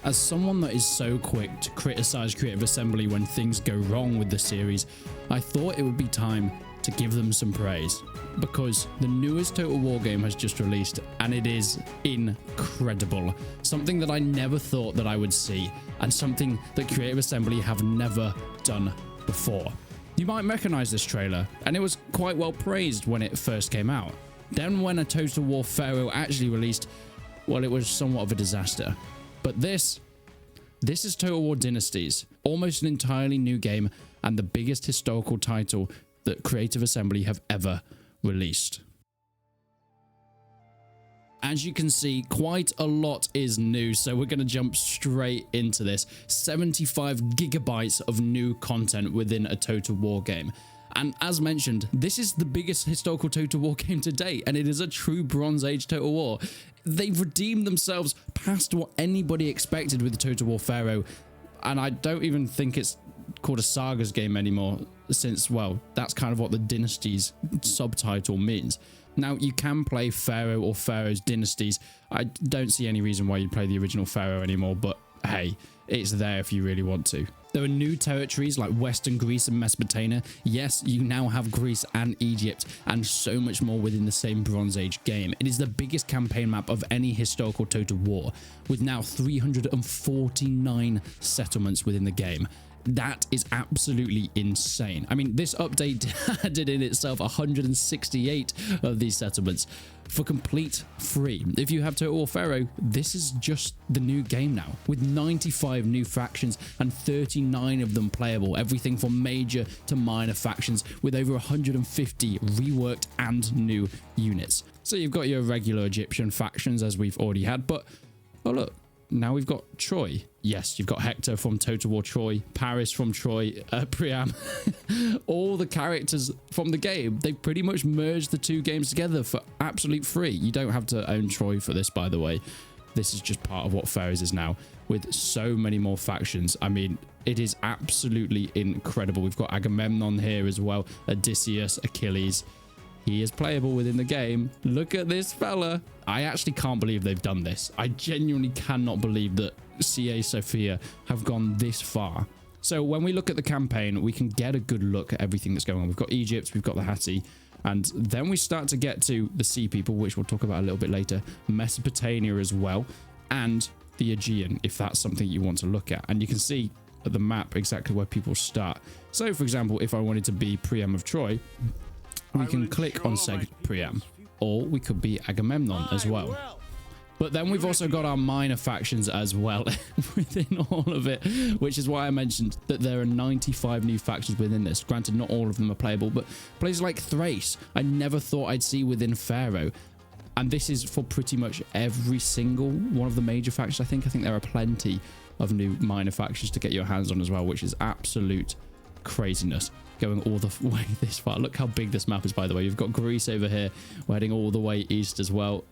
As someone that is so quick to criticize Creative Assembly when things go wrong with the series, I thought it would be time to give them some praise, because the newest Total War game has just released and it is incredible. Something that I never thought that I would see, and something that Creative Assembly have never done before. You might recognize this trailer, and it was quite well praised when it first came out. Then when a Total War Pharaoh actually released, well, it was somewhat of a disaster. But this is Total War Dynasties, almost an entirely new game and the biggest historical title that Creative Assembly have ever released. As you can see, quite a lot is new, so we're going to jump straight into this. 75 gigabytes of new content within a Total War game. And as mentioned, this is the biggest historical Total War game to date, and it is a true Bronze Age Total War. They've redeemed themselves past what anybody expected with the Total War Pharaoh, and I don't even think it's called a Sagas game anymore, since, well, that's kind of what the Dynasties subtitle means. Now, you can play Pharaoh or Pharaoh's Dynasties. I don't see any reason why you'd play the original Pharaoh anymore, but hey, it's there if you really want to. There are new territories like Western Greece and Mesopotamia. Yes, you now have Greece and Egypt, and so much more within the same Bronze Age game. It is the biggest campaign map of any historical Total War, with now 349 settlements within the game. That is absolutely insane. I mean, this update added in itself 168 of these settlements for complete free. If you have Total War Pharaoh, this is just the new game now, with 95 new factions and 39 of them playable, everything from major to minor factions, with over 150 reworked and new units. So you've got your regular Egyptian factions, as we've already had, but oh look, now we've got Troy. Yes, you've got Hector from Total War Troy, Paris from Troy, Priam, all the characters from the game. They pretty much merged the two games together for absolute free. You don't have to own Troy for this, by the way. This is just part of what Pharaohs is now, with so many more factions. I mean, it is absolutely incredible. We've got Agamemnon here as well, Odysseus, Achilles. He is playable within the game. Look at this fella. I actually can't believe they've done this. I genuinely cannot believe that CA Sophia have gone this far. So when we look at the campaign, we can get a good look at everything that's going on. We've got Egypt, we've got the Hatti, and then we start to get to the Sea People, which we'll talk about a little bit later, Mesopotamia as well, and the Aegean, if that's something you want to look at. And you can see at the map exactly where people start. So for example, if I wanted to be Priam of Troy, we can click on said Priam, or we could be Agamemnon as well. But then we've also got our minor factions as well within all of it, which is why I mentioned that there are 95 new factions within this. Granted, not all of them are playable, but places like Thrace, I never thought I'd see within Pharaoh. And this is for pretty much every single one of the major factions. I think there are plenty of new minor factions to get your hands on as well, which is absolute craziness. Going all the way this far. Look how big this map is, by the way. You've got Greece over here. We're heading all the way east as well.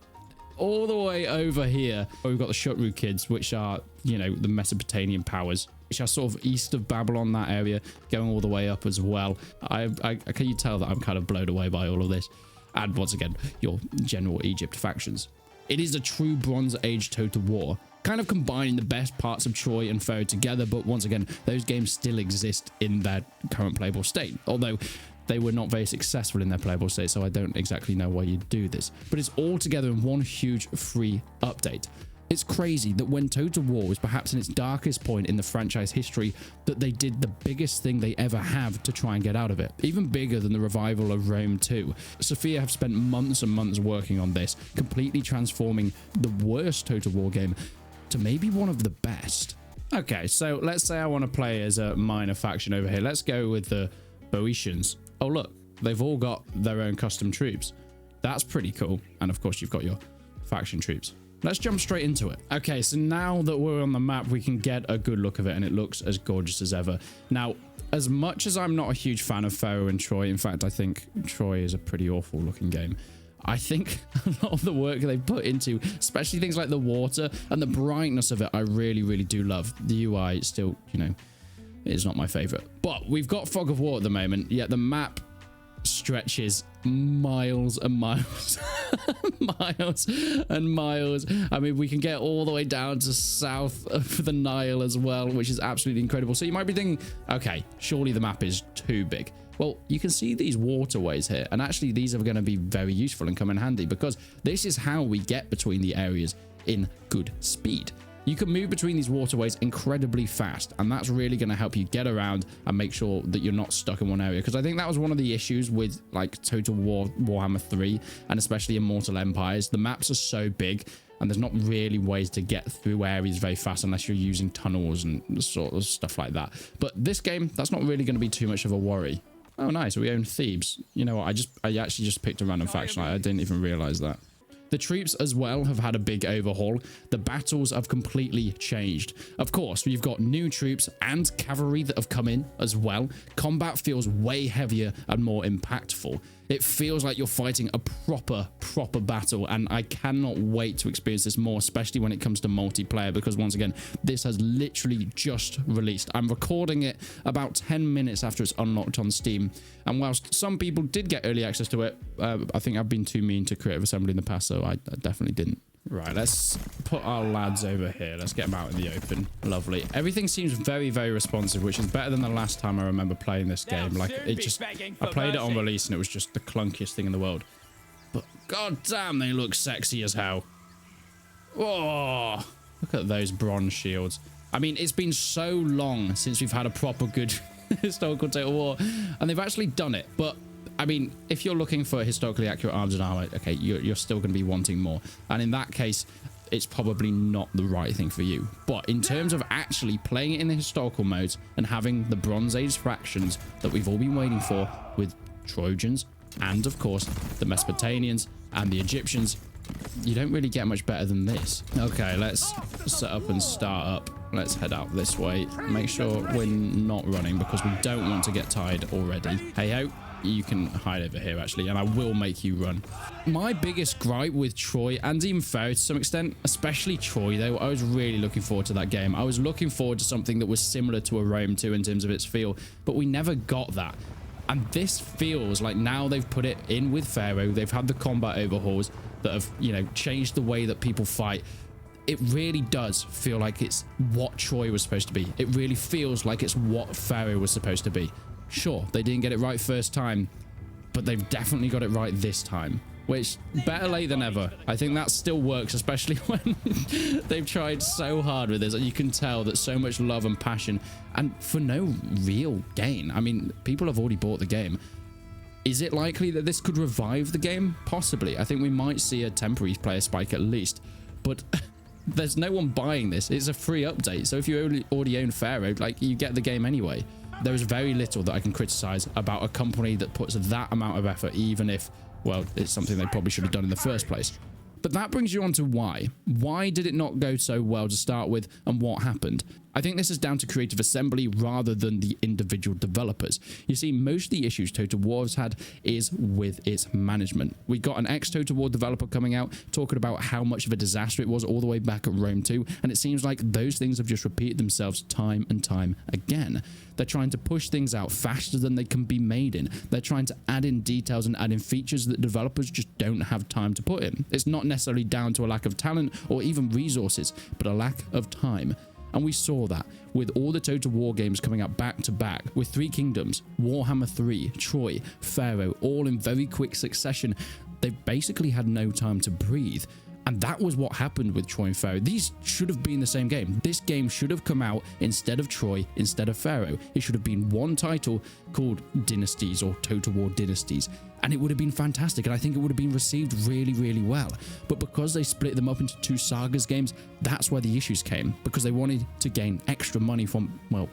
All the way over here, we've got the Shutru kids, which are, you know, the Mesopotamian powers, which are sort of east of Babylon, that area, going all the way up as well. Can you tell that I'm kind of blown away by all of this? And once again, your general Egypt factions. It is a true Bronze Age Total War, kind of combining the best parts of Troy and Pharaoh together, but once again, those games still exist in their current playable state, although they were not very successful in their playable state, so I don't exactly know why you'd do this. But it's all together in one huge free update. It's crazy that when Total War was perhaps in its darkest point in the franchise history, that they did the biggest thing they ever have to try and get out of it. Even bigger than the revival of Rome 2. Sophia have spent months and months working on this, completely transforming the worst Total War game to maybe one of the best. Okay, so let's say I want to play as a minor faction over here. Let's go with the Boeotians. Oh look, they've all got their own custom troops. That's pretty cool. And of course you've got your faction troops. Let's jump straight into it. Okay, so now that we're on the map, we can get a good look of it, and it looks as gorgeous as ever. Now, as much as I'm not a huge fan of Pharaoh and Troy, in fact, I think Troy is a pretty awful looking game. I think a lot of the work they put into, especially things like the water and the brightness of it, I really, really do love. The UI still, you know, is not my favorite. But we've got Fog of War at the moment, yet the map stretches miles and miles miles and miles. I mean, we can get all the way down to south of the Nile as well, which is absolutely incredible. So you might be thinking, okay, surely the map is too big. Well, you can see these waterways here, and actually these are going to be very useful and come in handy, because this is how we get between the areas in good speed. You can move between these waterways incredibly fast, and that's really going to help you get around and make sure that you're not stuck in one area, because I think that was one of the issues with like Total War Warhammer 3 and especially Immortal Empires. The maps are so big and there's not really ways to get through areas very fast unless you're using tunnels and sort of stuff like that. But this game, that's not really going to be too much of a worry. Oh, nice. We own Thebes. You know what? I actually just picked a random faction. I didn't even realize that. The troops as well have had a big overhaul. The battles have completely changed. Of course, we've got new troops and cavalry that have come in as well. Combat feels way heavier and more impactful. It feels like you're fighting a proper battle, and I cannot wait to experience this more, especially when it comes to multiplayer, because once again, this has literally just released. I'm recording it about 10 minutes after it's unlocked on Steam, and whilst some people did get early access to it, I think I've been too mean to Creative Assembly in the past, so I definitely didn't. Right, let's put our lads over here. Let's get them out in the open. Lovely. Everything seems very responsive, which is better than the last time I remember playing this game. Like, it just, I played it on release and it was just the clunkiest thing in the world. But god damn, they look sexy as hell. Oh, look at those bronze shields. I mean, it's been so long since we've had a proper good historical Total War, and they've actually done it. But I mean, if you're looking for historically accurate arms and armor, okay, you're still going to be wanting more. And in that case, it's probably not the right thing for you. But in terms of actually playing it in the historical modes and having the Bronze Age fractions that we've all been waiting for with Trojans and, of course, the Mesopotamians and the Egyptians, you don't really get much better than this. Okay, let's set up and start up. Let's head out this way. Make sure we're not running because we don't want to get tired already. Hey-ho. You can hide over here actually, and I will make you run. My biggest gripe with Troy, and even Pharaoh to some extent, especially Troy though, I was really looking forward to that game. I was looking forward to something that was similar to a Rome 2 in terms of its feel, but we never got that. And this feels like now they've put it in with Pharaoh. They've had the combat overhauls that have, you know, changed the way that people fight. It really does feel like it's what Troy was supposed to be. It really feels like it's what Pharaoh was supposed to be. Sure, they didn't get it right first time, but they've definitely got it right this time, which better late than ever. I think that still works, especially when they've tried so hard with this, and you can tell that so much love and passion, and for no real gain. I mean, people have already bought the game. Is it likely that this could revive the game? Possibly. I think we might see a temporary player spike at least, but there's no one buying this. It's a free update, so if you already own Pharaoh, like, you get the game anyway. There is very little that I can criticize about a company that puts that amount of effort, even if, well, it's something they probably should have done in the first place. But that brings you on to why. Why did it not go so well to start with, and what happened? I think this is down to Creative Assembly rather than the individual developers. You see, most of the issues Total War has had is with its management. We got an ex-Total War developer coming out talking about how much of a disaster it was all the way back at Rome 2, and it seems like those things have just repeated themselves time and time again. They're trying to push things out faster than they can be made in. They're trying to add in details and add in features that developers just don't have time to put in. It's not necessarily down to a lack of talent or even resources, but a lack of time. And we saw that with all the Total War games coming out back to back, with Three Kingdoms, Warhammer 3, Troy, Pharaoh, all in very quick succession. They basically had no time to breathe. And that was what happened with Troy and Pharaoh. These should have been the same game. This game should have come out instead of Troy, instead of Pharaoh. It should have been one title called Dynasties or Total War Dynasties. And it would have been fantastic. And I think it would have been received really well. But because they split them up into two Sagas games, that's where the issues came. Because they wanted to gain extra money from, well,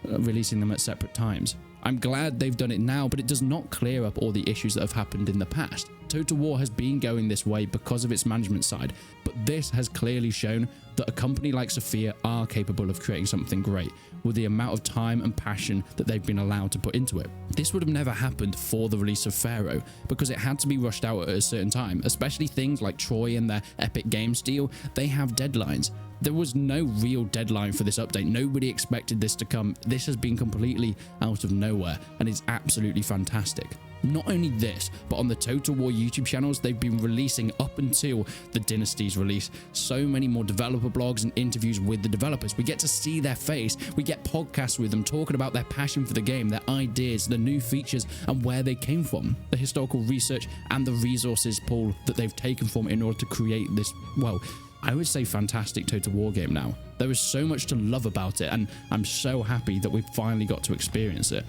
releasing them at separate times. I'm glad they've done it now, but it does not clear up all the issues that have happened in the past. Total War has been going this way because of its management side, but this has clearly shown that a company like Sophia are capable of creating something great with the amount of time and passion that they've been allowed to put into it. This would have never happened for the release of Pharaoh because it had to be rushed out at a certain time, especially things like Troy and their epic game style. They have deadlines. There was no real deadline for this update. Nobody expected this to come. This has been completely out of nowhere and is absolutely fantastic. Not only this, but on the Total War YouTube channels, they've been releasing up until the Dynasties release so many more developer blogs and interviews with the developers. We get to see their face. We get podcasts with them talking about their passion for the game, their ideas, the new features, and where they came from, the historical research and the resources pool that they've taken from in order to create this, well, I would say fantastic Total War game now. There is so much to love about it, and I'm so happy that we've finally got to experience it.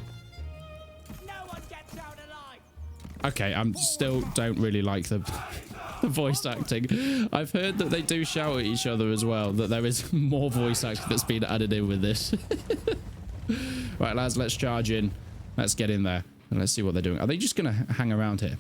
Okay, I'm still don't really like the voice acting. I've heard that they do shout at each other as well, that there is more voice acting that's been added in with this. Right, lads, let's charge in. Let's get in there and let's see what they're doing. Are they just going to hang around here?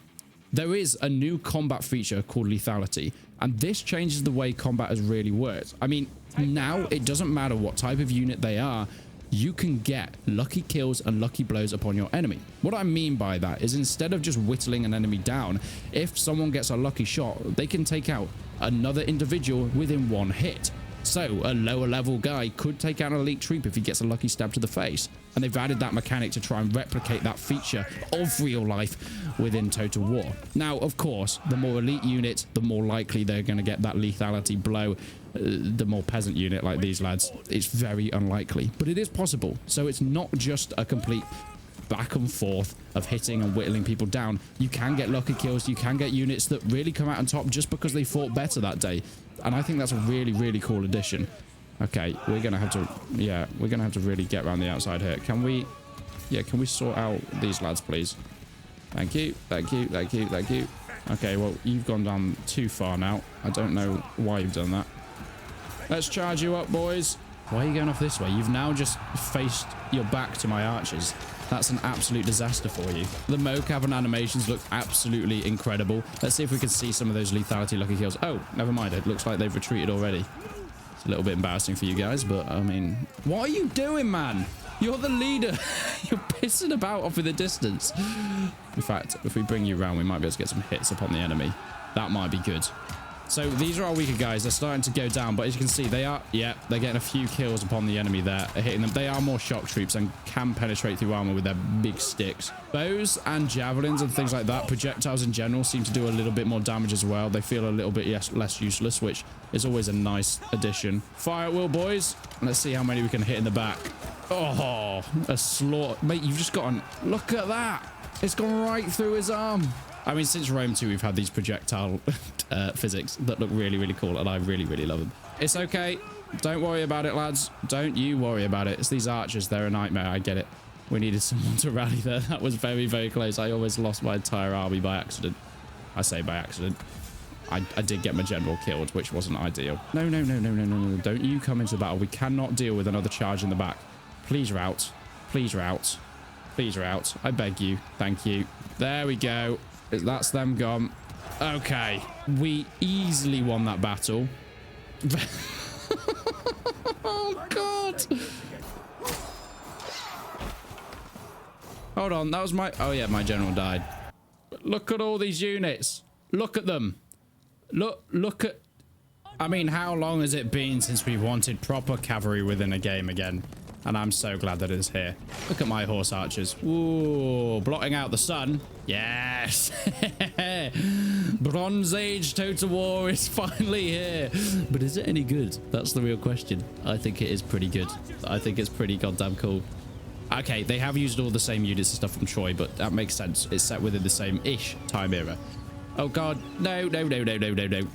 There is a new combat feature called lethality, and this changes the way combat has really worked. I mean, now it doesn't matter what type of unit they are, you can get lucky kills and lucky blows upon your enemy. What I mean by that is instead of just whittling an enemy down, if someone gets a lucky shot, they can take out another individual within one hit. So a lower level guy could take out an elite troop if he gets a lucky stab to the face. And they've added that mechanic to try and replicate that feature of real life within Total War. Now, of course, the more elite unit, the more likely they're going to get that lethality blow. The more peasant unit like these lads, it's very unlikely, but it is possible. So it's not just a complete back and forth of hitting and whittling people down. You can get lucky kills. You can get units that really come out on top just because they fought better that day. And I think that's a really, really cool addition. Okay, we're going to have to, yeah, we're going to have to really get around the outside here. Can we sort out these lads, please? Thank you, thank you, thank you, thank you. Okay, well, you've gone down too far now. I don't know why you've done that. Let's charge you up, boys. Why are you going off this way? You've now just faced your back to my archers. That's an absolute disaster for you. The mocap and animations look absolutely incredible. Let's see if we can see some of those lethality lucky kills. Oh, never mind. It looks like they've retreated already. It's a little bit embarrassing for you guys, but I mean, what are you doing, man? You're the leader. You're pissing about off in the distance. In fact, if we bring you around, we might be able to get some hits upon the enemy. That might be good. So these are our weaker guys. They're starting to go down, but as you can see, they are, yeah, they're getting a few kills upon the enemy there, hitting them. They are more shock troops and can penetrate through armor with their big sticks. Bows and javelins and things like that, projectiles in general, seem to do a little bit more damage as well. They feel a little bit less useless, which is always a nice addition. Fire at will, boys. Let's see how many we can hit in the back. Oh, a slaughter. Mate, you've just gotten, look at that. It's gone right through his arm. I mean, since Rome 2, we've had these projectile physics that look really, really cool, and I really, really love them. It's okay. Don't worry about it, lads. Don't you worry about it. It's these archers. They're a nightmare. I get it. We needed someone to rally there. That was very, very close. I almost lost my entire army by accident. I say by accident. I did get my general killed, which wasn't ideal. No, no, no, no, no, no, no. Don't you come into the battle. We cannot deal with another charge in the back. Please rout. Please rout. Please rout. I beg you. Thank you. There we go. That's them gone. Okay. We easily won that battle. Oh, God. Hold on. That was my... Oh, yeah. My general died. Look at all these units. Look at them. Look at... I mean, how long has it been since we wanted proper cavalry within a game again? And I'm so glad that it is here. Look at my horse archers. Ooh, blotting out the sun. Yes. Bronze Age Total War is finally here. But is it any good? That's the real question. I think it is pretty good. I think it's pretty goddamn cool. Okay, they have used all the same units and stuff from Troy, but that makes sense. It's set within the same-ish time era. Oh, God. No, no, no, no, no, no, no.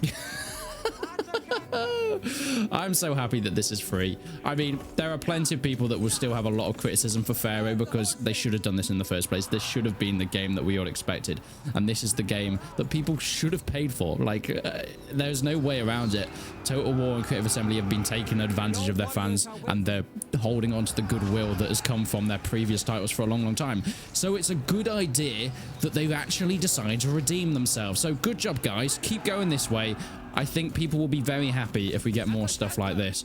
I'm so happy that this is free. I mean, there are plenty of people that will still have a lot of criticism for Pharaoh because they should have done this in the first place. This should have been the game that we all expected. And this is the game that people should have paid for. Like, there's no way around it. Total War and Creative Assembly have been taking advantage of their fans, and they're holding on to the goodwill that has come from their previous titles for a long, long time. So it's a good idea that they've actually decided to redeem themselves. So good job, guys. Keep going this way. I think people will be very happy if we get more stuff like this.